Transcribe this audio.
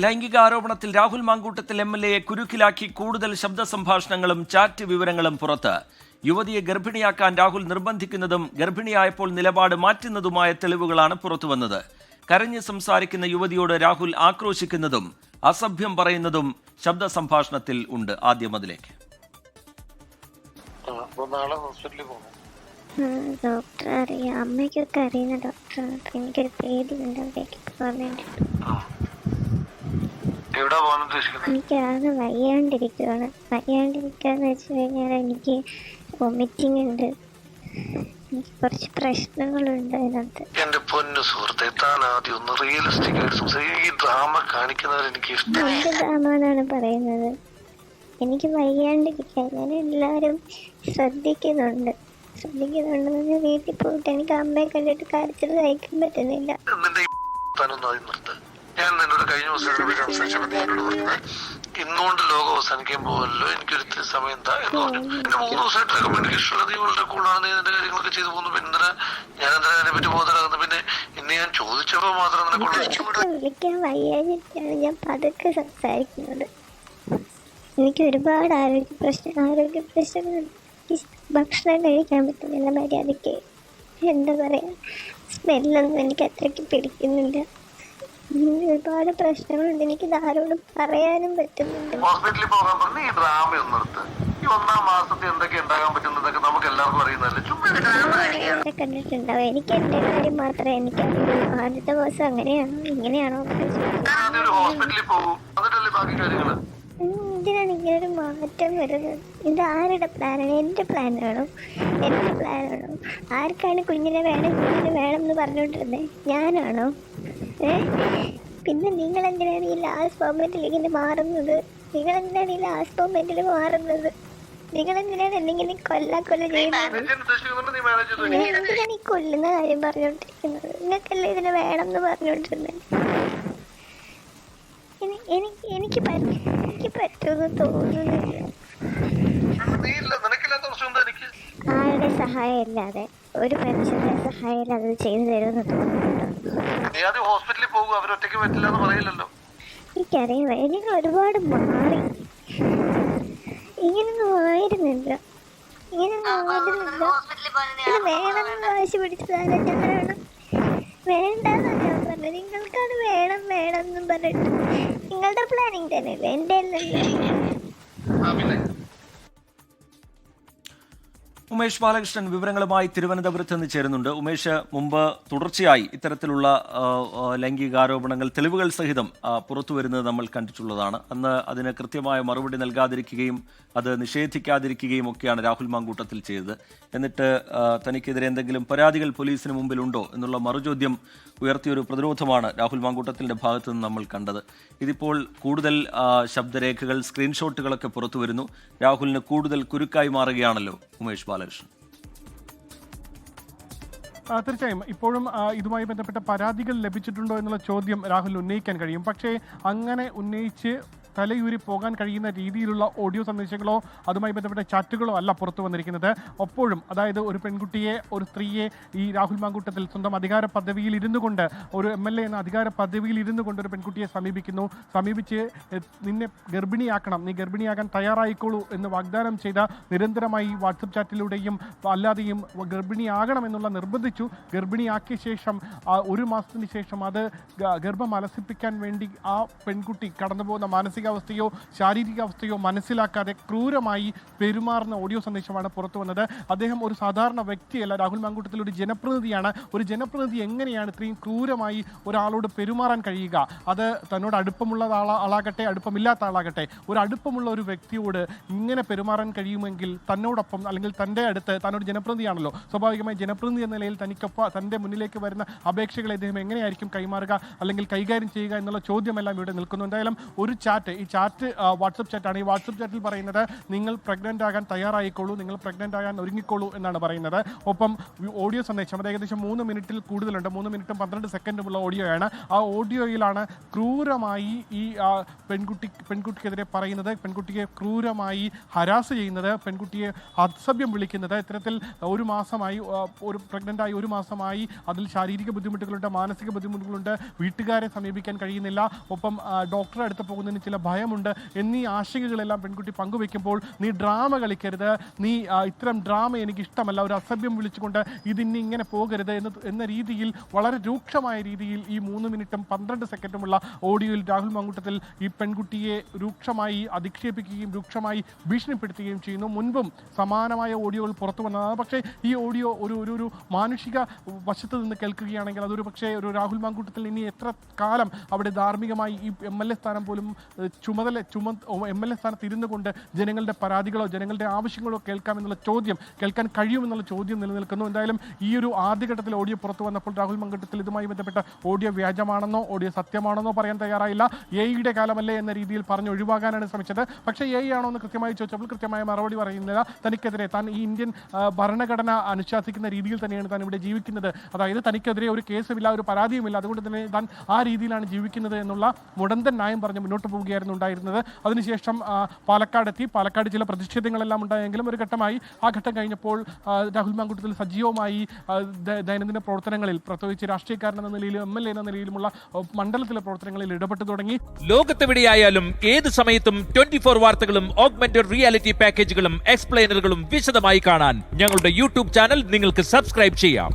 ലൈംഗിക ആരോപണത്തിൽ രാഹുൽ മാങ്കൂട്ടത്തിൽ എംഎൽഎയെ കുരുക്കിലാക്കി കൂടുതൽ ശബ്ദ സംഭാഷണങ്ങളും ചാറ്റ് വിവരങ്ങളും പുറത്ത്. യുവതിയെ ഗർഭിണിയാക്കാൻ രാഹുൽ നിർബന്ധിക്കുന്നതും ഗർഭിണിയായപ്പോൾ നിലപാട് മാറ്റുന്നതുമായ തെളിവുകളാണ് പുറത്തുവന്നത്. കരഞ്ഞ് സംസാരിക്കുന്ന യുവതിയോട് രാഹുൽ ആക്രോശിക്കുന്നതും അസഭ്യം പറയുന്നതും ശബ്ദ സംഭാഷണത്തിൽ ഉണ്ട്. ആദ്യം അതിലേക്ക്. ഡോക്ടർ അറിയാം, അമ്മയ്ക്കൊക്കെ അറിയുന്ന ഡോക്ടറാണ്. അപ്പൊ എനിക്കൊരു പേടിയുണ്ട് അവിടേക്ക് പോകാൻ വേണ്ടി. എനിക്കാകെ വയ്യാണ്ടിരിക്കുകയാണ്. വയ്യാണ്ടിരിക്കുകയെന്ന് വെച്ച് കഴിഞ്ഞാൽ എനിക്ക് വൊമിറ്റിംഗ് ഉണ്ട്, എനിക്ക് കുറച്ച് പ്രശ്നങ്ങളുണ്ട് അതിനകത്ത്. എന്റെ പൊന്നു സുഹൃത്തെ, താൻ ആദ്യം ഒന്ന് റിയലിസ്റ്റിക് ആയിട്ട് സംസാരിക്കും. ഈ ഡ്രാമ കാണിക്കുന്നവർ എനിക്ക് ഇഷ്ടം. എന്ത് ഡ്രാമ എന്നാണ് പറയുന്നത്? എനിക്ക് വയ്യാണ്ടിരിക്കാൻ ഞാൻ എല്ലാവരും ശ്രദ്ധിക്കുന്നുണ്ടെന്ന് വീട്ടിൽ പോയിട്ട് എനിക്ക് അമ്മയെ കണ്ടിട്ട് കരച്ചിൽ സഹിക്കാൻ പറ്റുന്നില്ല. ഞാൻ നിന്നോട് കഴിഞ്ഞ ദിവസം സംസാരിച്ചപ്പോൾ എന്നോട് പറഞ്ഞത് ഇന്നുകൊണ്ട് ലോകം അവസാനിക്കാൻ പോകല്ലോ, എനിക്കൊരു സമയം എന്താ എന്ന് പറഞ്ഞു. എന്റെ 3 ദിവസമായിട്ട് കമ്മ്യൂണിക്കേഷൻ നീ വളരെ കൂളാണ്, നീ നിന്റെ കാര്യങ്ങളൊക്കെ ചെയ്തു പോകുന്നു. പിന്നെ ഞാൻ എന്താ അതിനെ പറ്റി ബോധരാകുന്നു. പിന്നെ ഇന്ന് ഞാൻ ചോദിച്ചപ്പോ മാത്രം വിളിക്കാൻ വയ്യാഞ്ഞിട്ടാണ് ഞാൻ പതുക്കെ സംസാരിക്കുന്നത്. എനിക്ക് ഒരുപാട് ആരോഗ്യ പ്രശ്നങ്ങളുണ്ട്. ഭക്ഷണം കഴിക്കാൻ പറ്റുന്നില്ല മര്യാദയ്ക്ക്. എന്താ പറയാ, സ്മെല്ലൊന്നും എനിക്ക് അത്രയ്ക്ക് പിടിക്കുന്നില്ല. ഒരുപാട് പ്രശ്നങ്ങളുണ്ട്. എനിക്ക് ആരോടും പറയാനും പറ്റുന്നുണ്ട്. ഹോസ്പിറ്റലിൽ പോകാൻ പറഞ്ഞ ഈ ഡ്രാമ ഒന്ന് നിർത്ത്. ഈ 1-ാം മാസത്തിൽ എന്തൊക്കെ ഉണ്ടാകാൻ പറ്റുന്നതൊക്കെ നമുക്ക് എല്ലാവർക്കും അറിയുന്നതല്ലേ. കണ്ടിട്ടുണ്ടാവും. എനിക്ക് എന്റെ കാര്യം മാത്രമേ എനിക്കറിയുള്ളൂ. ആദ്യത്തെ ദിവസം അങ്ങനെയാണോ ഇങ്ങനെയാണോ ഹോസ്പിറ്റലിൽ പോകും, എന്നിട്ടല്ലേ ബാക്കി കാര്യങ്ങള്. എന്തിനാണ് ഇങ്ങനൊരു മാറ്റം വരുന്നത്? ഇത് ആരുടെ പ്ലാനാണ്? എൻ്റെ പ്ലാനാണോ? ആർക്കാണ് കുഞ്ഞിനെ വേണം എന്ന് പറഞ്ഞുകൊണ്ടിരുന്നത്? ഞാനാണോ? പിന്നെ നിങ്ങൾ എന്തിനാണ് ഈ ലാസ്റ്റ് മൊമെന്റിൽ മാറുന്നത്? നിങ്ങൾ എന്തെങ്കിലും കൊല്ല ചെയ്യുന്നത്? എന്തിനാണ് ഈ കൊല്ലുന്ന കാര്യം പറഞ്ഞോണ്ടിരിക്കുന്നത്? നിങ്ങൾക്കല്ലേ ഇതിന് വേണം എന്ന് പറഞ്ഞോണ്ടിരുന്നത്? എനിക്ക് പറ്റുമെന്ന് തോന്നുന്നില്ല. ആരുടെ സഹായം ഇല്ലാതെ, ഒരു മനുഷ്യന്റെ സഹായം ഇല്ലാതെ അത് ചെയ്തു തരുമെന്ന് തോന്നുന്നുണ്ടോ? എനിക്കറിയാം, നിങ്ങൾ ഒരുപാട് മാറി. ഇങ്ങനൊന്നും ആയിരുന്നില്ല. ഇത് വേണമെന്ന് വാശി പിടിച്ചതാരാ? ഞാനാണ്. വേണ്ടെന്നാ ഞാൻ പറഞ്ഞത്. നിങ്ങൾക്കാണ് വേണം എന്നും പറഞ്ഞിട്ട് നിങ്ങളുടെ പ്ലാനിങ് തന്നെയല്ലേ, എൻ്റെ അല്ലല്ലോ. ഉമേഷ് ബാലകൃഷ്ണൻ വിവരങ്ങളുമായി തിരുവനന്തപുരത്ത് നിന്ന് ചേരുന്നുണ്ട്. ഉമേഷ്, മുമ്പ് തുടർച്ചയായി ഇത്തരത്തിലുള്ള ലൈംഗികാരോപണങ്ങൾ തെളിവുകൾ സഹിതം പുറത്തു വരുന്നത് നമ്മൾ കണ്ടിട്ടുള്ളതാണ്. അന്ന് അതിന് കൃത്യമായ മറുപടി നൽകാതിരിക്കുകയും അത് നിഷേധിക്കാതിരിക്കുകയും ഒക്കെയാണ് രാഹുൽ മാങ്കൂട്ടത്തിൽ ചെയ്തത്. എന്നിട്ട് തനിക്കെതിരെ എന്തെങ്കിലും പരാതികൾ പോലീസിന് മുമ്പിലുണ്ടോ എന്നുള്ള മറുചോദ്യം ഉയർത്തിയൊരു പ്രതിരോധമാണ് രാഹുൽ മാങ്കൂട്ടത്തിൻ്റെ ഭാഗത്തു നിന്ന് നമ്മൾ കണ്ടത്. ഇതിപ്പോൾ കൂടുതൽ ശബ്ദരേഖകൾ, സ്ക്രീൻഷോട്ടുകളൊക്കെ പുറത്തു വരുന്നു. രാഹുലിന് കൂടുതൽ കുരുക്കായി മാറുകയാണല്ലോ ഉമേഷ് ബാലകൃഷ്ണൻ. തീർച്ചയായും ഇപ്പോഴും ഇതുമായി ബന്ധപ്പെട്ട പരാതികൾ ലഭിച്ചിട്ടുണ്ടോ എന്നുള്ള ചോദ്യം രാഹുൽ ഉന്നയിക്കാൻ കഴിയും. പക്ഷേ അങ്ങനെ ഉന്നയിച്ച് തലയൂരി പോകാൻ കഴിയുന്ന രീതിയിലുള്ള ഓഡിയോ സന്ദേശങ്ങളോ അതുമായി ബന്ധപ്പെട്ട ചാറ്റുകളോ അല്ല പുറത്തു വന്നിരിക്കുന്നത്. അപ്പോഴും അതായത് ഒരു പെൺകുട്ടിയെ, ഒരു സ്ത്രീയെ ഈ രാഹുൽ മാങ്കൂട്ടത്തിൽ സ്വന്തം അധികാര പദവിയിൽ ഇരുന്നു കൊണ്ട്, ഒരു MLA എന്ന അധികാര പദവിയിൽ ഇരുന്നു കൊണ്ട് ഒരു പെൺകുട്ടിയെ സമീപിച്ച് നിന്നെ ഗർഭിണിയാക്കണം, നീ ഗർഭിണിയാകാൻ തയ്യാറായിക്കോളൂ എന്ന് വാഗ്ദാനം ചെയ്ത നിരന്തരമായി വാട്സപ്പ് ചാറ്റിലൂടെയും അല്ലാതെയും ഗർഭിണിയാകണമെന്നുള്ള നിർബന്ധിച്ചു. ഗർഭിണിയാക്കിയ ശേഷം 1 മാസത്തിന് ശേഷം അത് ഗർഭം അലസിപ്പിക്കാൻ വേണ്ടി ആ പെൺകുട്ടി കടന്നുപോകുന്ന മാനസികാവസ്ഥയോ ശാരീരികാവസ്ഥയോ മനസ്സിലാക്കാതെ ക്രൂരമായി പെരുമാറുന്ന ഓഡിയോ സന്ദേശമാണ് പുറത്തു വന്നത്. അദ്ദേഹം ഒരു സാധാരണ വ്യക്തിയല്ല, രാഹുൽ മാങ്കൂട്ടത്തിൽ ഒരു ജനപ്രതിനിധിയാണ്. ഒരു ജനപ്രതിനിധി എങ്ങനെയാണ് ഇത്രയും ക്രൂരമായി ഒരാളോട് പെരുമാറാൻ കഴിയുക? അത് തന്നോട് അടുപ്പമുള്ള ആളാകട്ടെ അടുപ്പമില്ലാത്ത ആളാകട്ടെ, ഒരു അടുപ്പമുള്ള ഒരു വ്യക്തിയോട് ഇങ്ങനെ പെരുമാറാൻ കഴിയുമെങ്കിൽ തന്നോടൊപ്പം അല്ലെങ്കിൽ തൻ്റെ അടുത്ത്, താനൊരു ജനപ്രതിനിധിയാണല്ലോ, സ്വാഭാവികമായി ജനപ്രതിനിധി എന്ന നിലയിൽ തനിക്കൊപ്പം തൻ്റെ മുന്നിലേക്ക് വരുന്ന അപേക്ഷകളെ അദ്ദേഹം എങ്ങനെയായിരിക്കും കൈമാറുക അല്ലെങ്കിൽ കൈകാര്യം ചെയ്യുക എന്നുള്ള ചോദ്യമെല്ലാം ഇവിടെ നിൽക്കുന്നു. എന്തായാലും ഒരു ചാറ്റ് ഈ ചാറ്റ് വാട്സപ്പ് ചാറ്റാണ്. ഈ വാട്സപ്പ് ചാറ്റിൽ പറയുന്നത് നിങ്ങൾ പ്രഗ്നൻ്റ് ആകാൻ തയ്യാറായിക്കോളൂ, നിങ്ങൾ പ്രഗ്നൻ്റ് ആകാൻ ഒരുങ്ങിക്കോളൂ എന്നാണ് പറയുന്നത്. ഒപ്പം ഓഡിയോ സന്ദേശം അത് ഏകദേശം 3 മിനിറ്റിൽ കൂടുതലുണ്ട്. 3 മിനിറ്റും 12 സെക്കൻഡുമുള്ള ഓഡിയോയാണ്. ആ ഓഡിയോയിലാണ് ക്രൂരമായി ഈ പെൺകുട്ടിക്കെതിരെ പറയുന്നത്, പെൺകുട്ടിയെ ക്രൂരമായി ഹരാസ് ചെയ്യുന്നത്, പെൺകുട്ടിയെ അസഭ്യം വിളിക്കുന്നത്. ഇത്തരത്തിൽ ഒരു മാസമായി, ഒരു പ്രഗ്നൻ്റായി 1 മാസമായി അതിൽ ശാരീരിക ബുദ്ധിമുട്ടുകളുണ്ട്, മാനസിക ബുദ്ധിമുട്ടുകളുണ്ട്, വീട്ടുകാരെ സമീപിക്കാൻ കഴിയുന്നില്ല, ഒപ്പം ഡോക്ടറെ അടുത്ത് പോകുന്നതിന് ചില ഭയമുണ്ട് എന്നീ ആശങ്കകളെല്ലാം പെൺകുട്ടി പങ്കുവെക്കുമ്പോൾ നീ ഡ്രാമ കളിക്കരുത്, നീ ഇത്തരം ഡ്രാമ എനിക്ക് ഇഷ്ടമല്ല, ഒരു അസഭ്യം വിളിച്ചുകൊണ്ട് ഇതിനി ഇങ്ങനെ പോകരുത് എന്ന രീതിയിൽ വളരെ രൂക്ഷമായ രീതിയിൽ ഈ 3 മിനിറ്റും 12 സെക്കൻഡുമുള്ള ഓഡിയോയിൽ രാഹുൽ മാങ്കൂട്ടത്തിൽ ഈ പെൺകുട്ടിയെ രൂക്ഷമായി അധിക്ഷേപിക്കുകയും രൂക്ഷമായി ഭീഷണിപ്പെടുത്തുകയും ചെയ്യുന്നു. മുൻപും സമാനമായ ഓഡിയോകൾ പുറത്തു വന്നതാണ്. പക്ഷേ ഈ ഓഡിയോ ഒരു മാനുഷിക വശത്ത് നിന്ന് കേൾക്കുകയാണെങ്കിൽ അതൊരു പക്ഷേ ഒരു രാഹുൽ മാങ്കൂട്ടത്തിൽ ഇനി എത്ര കാലം അവിടെ ധാർമ്മികമായി ഈ MLA സ്ഥാനം പോലും MLA സ്ഥാനത്ത് ഇരുന്നു കൊണ്ട് ജനങ്ങളുടെ പരാതികളോ ജനങ്ങളുടെ ആവശ്യങ്ങളോ കേൾക്കാൻ കഴിയുമെന്നുള്ള ചോദ്യം നിലനിൽക്കുന്നു. എന്തായാലും ഈ ഒരു ആദ്യഘട്ടത്തിൽ ഓഡിയോ പുറത്തു വന്നപ്പോൾ രാഹുൽ മാങ്കൂട്ടത്തിൽ ഇതുമായി ബന്ധപ്പെട്ട ഓഡിയോ വ്യാജമാണെന്നോ ഓഡിയോ സത്യമാണെന്നോ പറയാൻ തയ്യാറായില്ല. എയുടെ കാലമല്ലേ എന്ന രീതിയിൽ പറഞ്ഞ് ഒഴിവാകാനാണ് ശ്രമിച്ചത്. പക്ഷേ എ ആണോ എന്ന് കൃത്യമായി ചോദിച്ചപ്പോൾ കൃത്യമായ മറുപടി പറയുന്നില്ല. തനിക്കെതിരെ താൻ ഈ ഇന്ത്യൻ ഭരണഘടന അനുശാസിക്കുന്ന രീതിയിൽ തന്നെയാണ് താൻ ഇവിടെ ജീവിക്കുന്നത്, അതായത് തനിക്കെതിരെ ഒരു കേസുമില്ല, ഒരു പരാതിയുമില്ല, അതുകൊണ്ട് തന്നെ താൻ ആ രീതിയിലാണ് ജീവിക്കുന്നത് എന്നുള്ള മുടന്തൻ ന്യായം പറഞ്ഞ് മുന്നോട്ട് പോവുകയായിരുന്നു ഉണ്ടായിരുന്നത്. അതിനുശേഷം പാലക്കാട് ചില പ്രതിഷേധങ്ങളെല്ലാം ഉണ്ടായെങ്കിലും ഒരു ഘട്ടമായി ആ ഘട്ടം കഴിഞ്ഞപ്പോൾ രാഹുൽ മാങ്കൂട്ടത്തിൽ സജീവമായി ദൈനംദിന പ്രവർത്തനങ്ങളിൽ, പ്രത്യേകിച്ച് രാഷ്ട്രീയക്കാരൻ എന്ന നിലയിലും MLA എന്ന നിലയിലുമുള്ള മണ്ഡലത്തിലെ പ്രവർത്തനങ്ങളിൽ ഇടപെട്ടു തുടങ്ങി. ലോകത്തെവിടെയായാലും ഏത് സമയത്തും 24 വാർത്തകളും ഓഗ്മെന്റഡ് റിയാലിറ്റി പാക്കേജുകളും എക്സ്പ്ലെയിനറുകളും വിശദമായി കാണാൻ ഞങ്ങളുടെ YouTube ചാനൽ നിങ്ങൾക്ക് സബ്സ്ക്രൈബ് ചെയ്യാം.